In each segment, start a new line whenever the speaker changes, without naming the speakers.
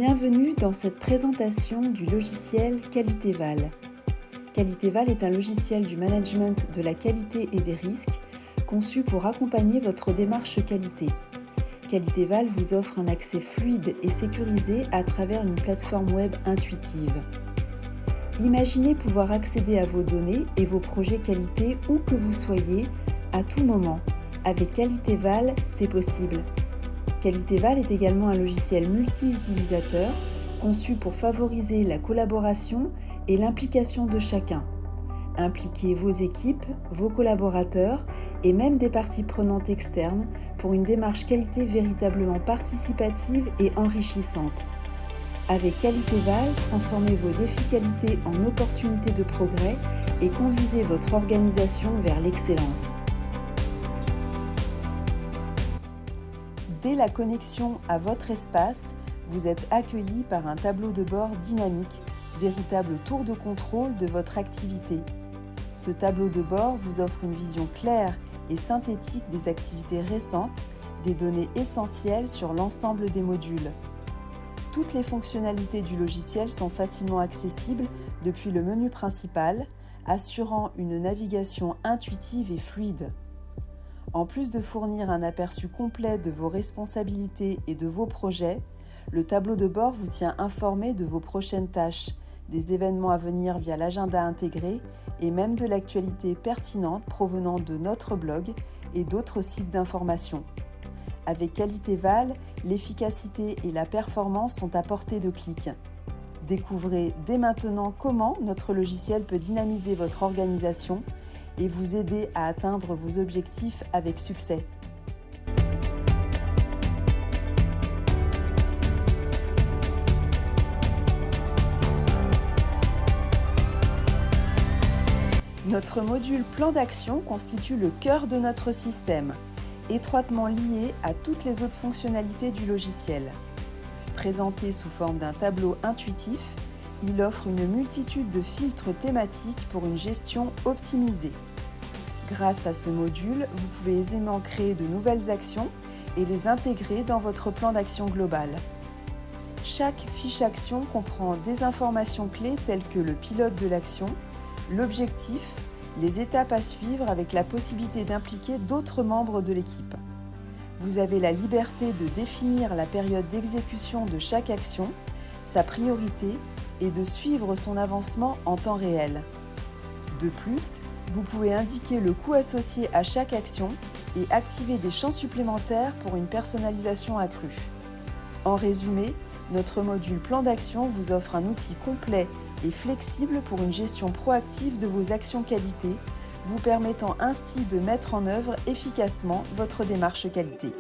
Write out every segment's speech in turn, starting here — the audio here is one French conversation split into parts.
Bienvenue dans cette présentation du logiciel Qualitéval. Qualitéval est un logiciel du management de la qualité et des risques conçu pour accompagner votre démarche qualité. Qualitéval vous offre un accès fluide et sécurisé à travers une plateforme web intuitive. Imaginez pouvoir accéder à vos données et vos projets qualité où que vous soyez, à tout moment. Avec Qualitéval, c'est possible. Qualitéval est également un logiciel multi-utilisateur conçu pour favoriser la collaboration et l'implication de chacun. Impliquez vos équipes, vos collaborateurs et même des parties prenantes externes pour une démarche qualité véritablement participative et enrichissante. Avec Qualitéval, transformez vos défis qualité en opportunités de progrès et conduisez votre organisation vers l'excellence. Dès la connexion à votre espace, vous êtes accueilli par un tableau de bord dynamique, véritable tour de contrôle de votre activité. Ce tableau de bord vous offre une vision claire et synthétique des activités récentes, des données essentielles sur l'ensemble des modules. Toutes les fonctionnalités du logiciel sont facilement accessibles depuis le menu principal, assurant une navigation intuitive et fluide. En plus de fournir un aperçu complet de vos responsabilités et de vos projets, le tableau de bord vous tient informé de vos prochaines tâches, des événements à venir via l'agenda intégré et même de l'actualité pertinente provenant de notre blog et d'autres sites d'information. Avec Qualitéval, l'efficacité et la performance sont à portée de clic. Découvrez dès maintenant comment notre logiciel peut dynamiser votre organisation et vous aider à atteindre vos objectifs avec succès. Notre module plan d'action constitue le cœur de notre système, étroitement lié à toutes les autres fonctionnalités du logiciel. Présenté sous forme d'un tableau intuitif, il offre une multitude de filtres thématiques pour une gestion optimisée. Grâce à ce module, vous pouvez aisément créer de nouvelles actions et les intégrer dans votre plan d'action global. Chaque fiche action comprend des informations clés telles que le pilote de l'action, l'objectif, les étapes à suivre avec la possibilité d'impliquer d'autres membres de l'équipe. Vous avez la liberté de définir la période d'exécution de chaque action, sa priorité et de suivre son avancement en temps réel. De plus, vous pouvez indiquer le coût associé à chaque action et activer des champs supplémentaires pour une personnalisation accrue. En résumé, notre module plan d'action vous offre un outil complet et flexible pour une gestion proactive de vos actions qualité, vous permettant ainsi de mettre en œuvre efficacement votre démarche qualité.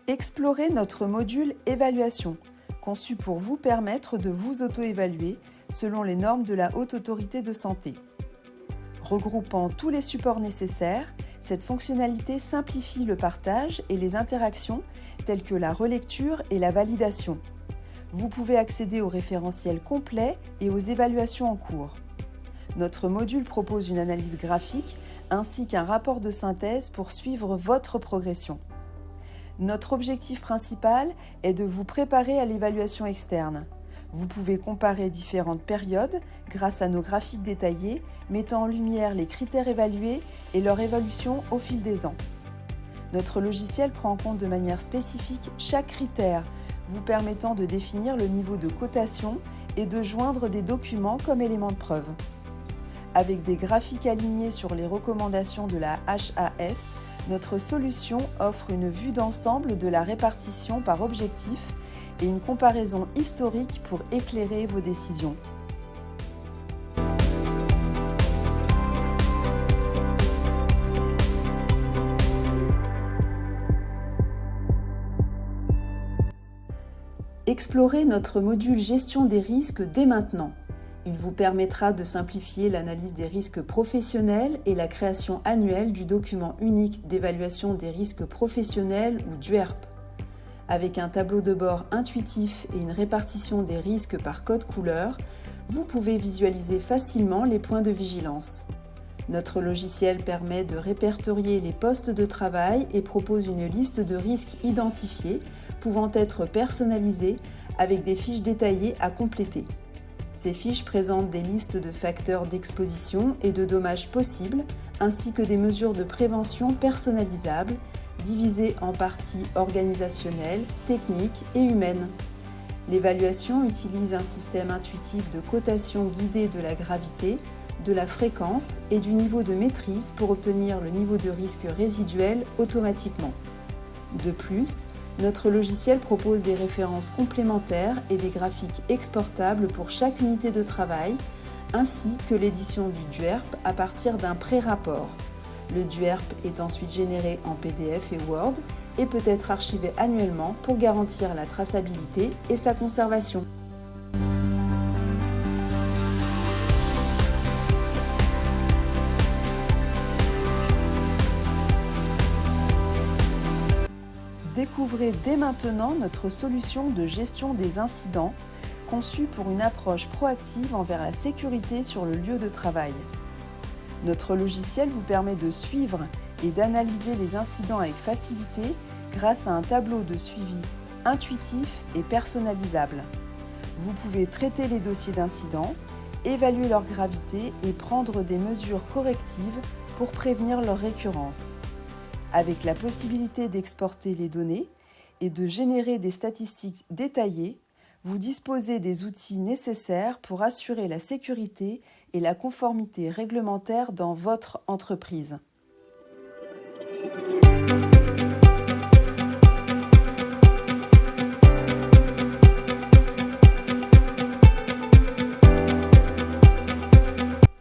Explorez notre module évaluation, conçu pour vous permettre de vous auto-évaluer selon les normes de la Haute Autorité de Santé. Regroupant tous les supports nécessaires, cette fonctionnalité simplifie le partage et les interactions telles que la relecture et la validation. Vous pouvez accéder au référentiel complet et aux évaluations en cours. Notre module propose une analyse graphique ainsi qu'un rapport de synthèse pour suivre votre progression. Notre objectif principal est de vous préparer à l'évaluation externe. Vous pouvez comparer différentes périodes grâce à nos graphiques détaillés mettant en lumière les critères évalués et leur évolution au fil des ans. Notre logiciel prend en compte de manière spécifique chaque critère, vous permettant de définir le niveau de cotation et de joindre des documents comme éléments de preuve. Avec des graphiques alignés sur les recommandations de la HAS, notre solution offre une vue d'ensemble de la répartition par objectif et une comparaison historique pour éclairer vos décisions. Explorez notre module gestion des risques dès maintenant. Il vous permettra de simplifier l'analyse des risques professionnels et la création annuelle du document unique d'évaluation des risques professionnels ou DUERP. Avec un tableau de bord intuitif et une répartition des risques par code couleur, vous pouvez visualiser facilement les points de vigilance. Notre logiciel permet de répertorier les postes de travail et propose une liste de risques identifiés pouvant être personnalisés avec des fiches détaillées à compléter. Ces fiches présentent des listes de facteurs d'exposition et de dommages possibles, ainsi que des mesures de prévention personnalisables, divisées en parties organisationnelles, techniques et humaines. L'évaluation utilise un système intuitif de cotation guidée de la gravité, de la fréquence et du niveau de maîtrise pour obtenir le niveau de risque résiduel automatiquement. De plus, notre logiciel propose des références complémentaires et des graphiques exportables pour chaque unité de travail, ainsi que l'édition du DUERP à partir d'un pré-rapport. Le DUERP est ensuite généré en PDF et Word et peut être archivé annuellement pour garantir la traçabilité et sa conservation. Découvrez dès maintenant notre solution de gestion des incidents, conçue pour une approche proactive envers la sécurité sur le lieu de travail. Notre logiciel vous permet de suivre et d'analyser les incidents avec facilité grâce à un tableau de suivi intuitif et personnalisable. Vous pouvez traiter les dossiers d'incidents, évaluer leur gravité et prendre des mesures correctives pour prévenir leur récurrence. Avec la possibilité d'exporter les données et de générer des statistiques détaillées, vous disposez des outils nécessaires pour assurer la sécurité et la conformité réglementaire dans votre entreprise.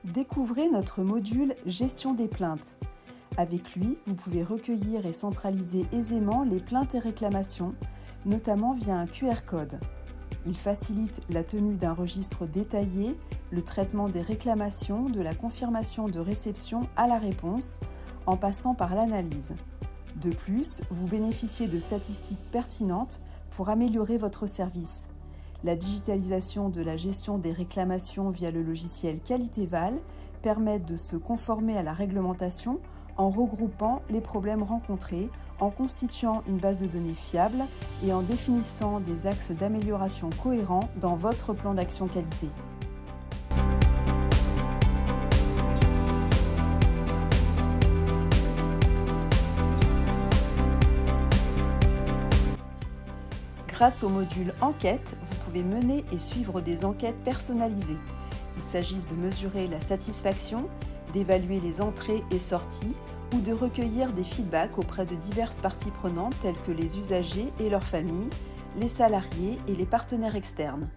Découvrez notre module Gestion des plaintes. Avec lui, vous pouvez recueillir et centraliser aisément les plaintes et réclamations, notamment via un QR code. Il facilite la tenue d'un registre détaillé, le traitement des réclamations, de la confirmation de réception à la réponse, en passant par l'analyse. De plus, vous bénéficiez de statistiques pertinentes pour améliorer votre service. La digitalisation de la gestion des réclamations via le logiciel Qualitéval permet de se conformer à la réglementation en regroupant les problèmes rencontrés, en constituant une base de données fiable et en définissant des axes d'amélioration cohérents dans votre plan d'action qualité. Grâce au module Enquête, vous pouvez mener et suivre des enquêtes personnalisées, qu'il s'agisse de mesurer la satisfaction, d'évaluer les entrées et sorties ou de recueillir des feedbacks auprès de diverses parties prenantes telles que les usagers et leurs familles, les salariés et les partenaires externes.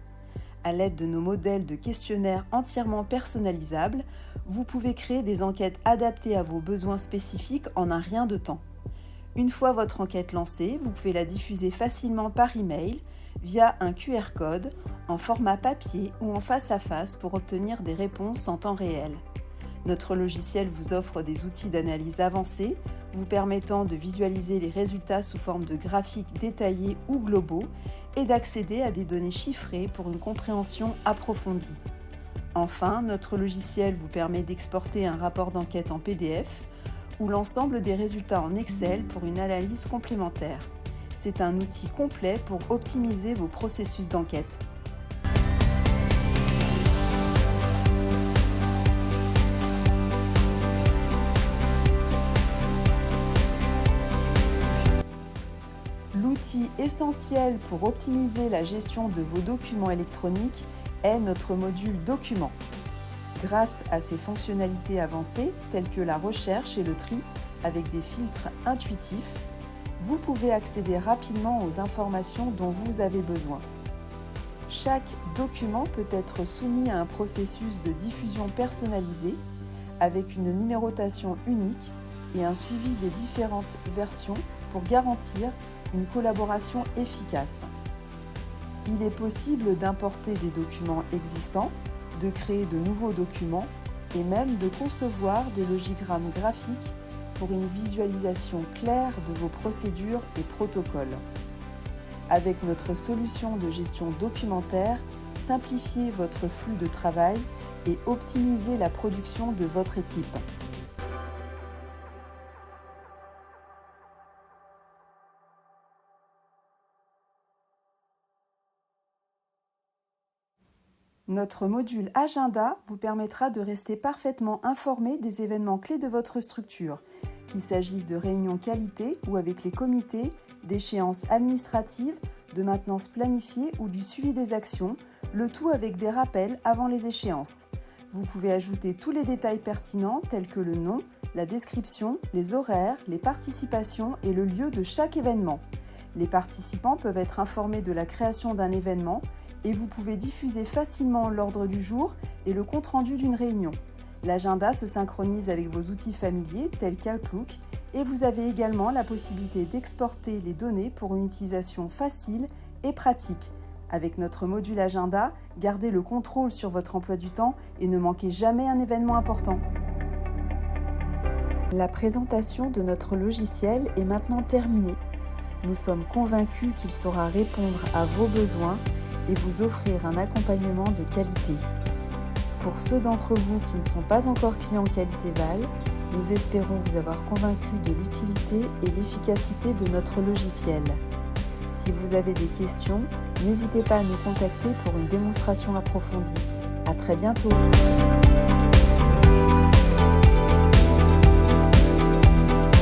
À l'aide de nos modèles de questionnaires entièrement personnalisables, vous pouvez créer des enquêtes adaptées à vos besoins spécifiques en un rien de temps. Une fois votre enquête lancée, vous pouvez la diffuser facilement par email, via un QR code, en format papier ou en face à face pour obtenir des réponses en temps réel. Notre logiciel vous offre des outils d'analyse avancés, vous permettant de visualiser les résultats sous forme de graphiques détaillés ou globaux et d'accéder à des données chiffrées pour une compréhension approfondie. Enfin, notre logiciel vous permet d'exporter un rapport d'enquête en PDF ou l'ensemble des résultats en Excel pour une analyse complémentaire. C'est un outil complet pour optimiser vos processus d'enquête. L'outil essentiel pour optimiser la gestion de vos documents électroniques est notre module Documents. Grâce à ses fonctionnalités avancées, telles que la recherche et le tri avec des filtres intuitifs, vous pouvez accéder rapidement aux informations dont vous avez besoin. Chaque document peut être soumis à un processus de diffusion personnalisé avec une numérotation unique et un suivi des différentes versions pour garantir une collaboration efficace. Il est possible d'importer des documents existants, de créer de nouveaux documents et même de concevoir des logigrammes graphiques pour une visualisation claire de vos procédures et protocoles. Avec notre solution de gestion documentaire, simplifiez votre flux de travail et optimiser la production de votre équipe. Notre module Agenda vous permettra de rester parfaitement informé des événements clés de votre structure, qu'il s'agisse de réunions qualité ou avec les comités, d'échéances administratives, de maintenance planifiée ou du suivi des actions, le tout avec des rappels avant les échéances. Vous pouvez ajouter tous les détails pertinents tels que le nom, la description, les horaires, les participations et le lieu de chaque événement. Les participants peuvent être informés de la création d'un événement et vous pouvez diffuser facilement l'ordre du jour et le compte-rendu d'une réunion. L'agenda se synchronise avec vos outils familiers tels qu'Outlook et vous avez également la possibilité d'exporter les données pour une utilisation facile et pratique. Avec notre module Agenda, gardez le contrôle sur votre emploi du temps et ne manquez jamais un événement important. La présentation de notre logiciel est maintenant terminée. Nous sommes convaincus qu'il saura répondre à vos besoins et vous offrir un accompagnement de qualité. Pour ceux d'entre vous qui ne sont pas encore clients Qualité Val, nous espérons vous avoir convaincu de l'utilité et l'efficacité de notre logiciel. Si vous avez des questions, n'hésitez pas à nous contacter pour une démonstration approfondie. À très bientôt!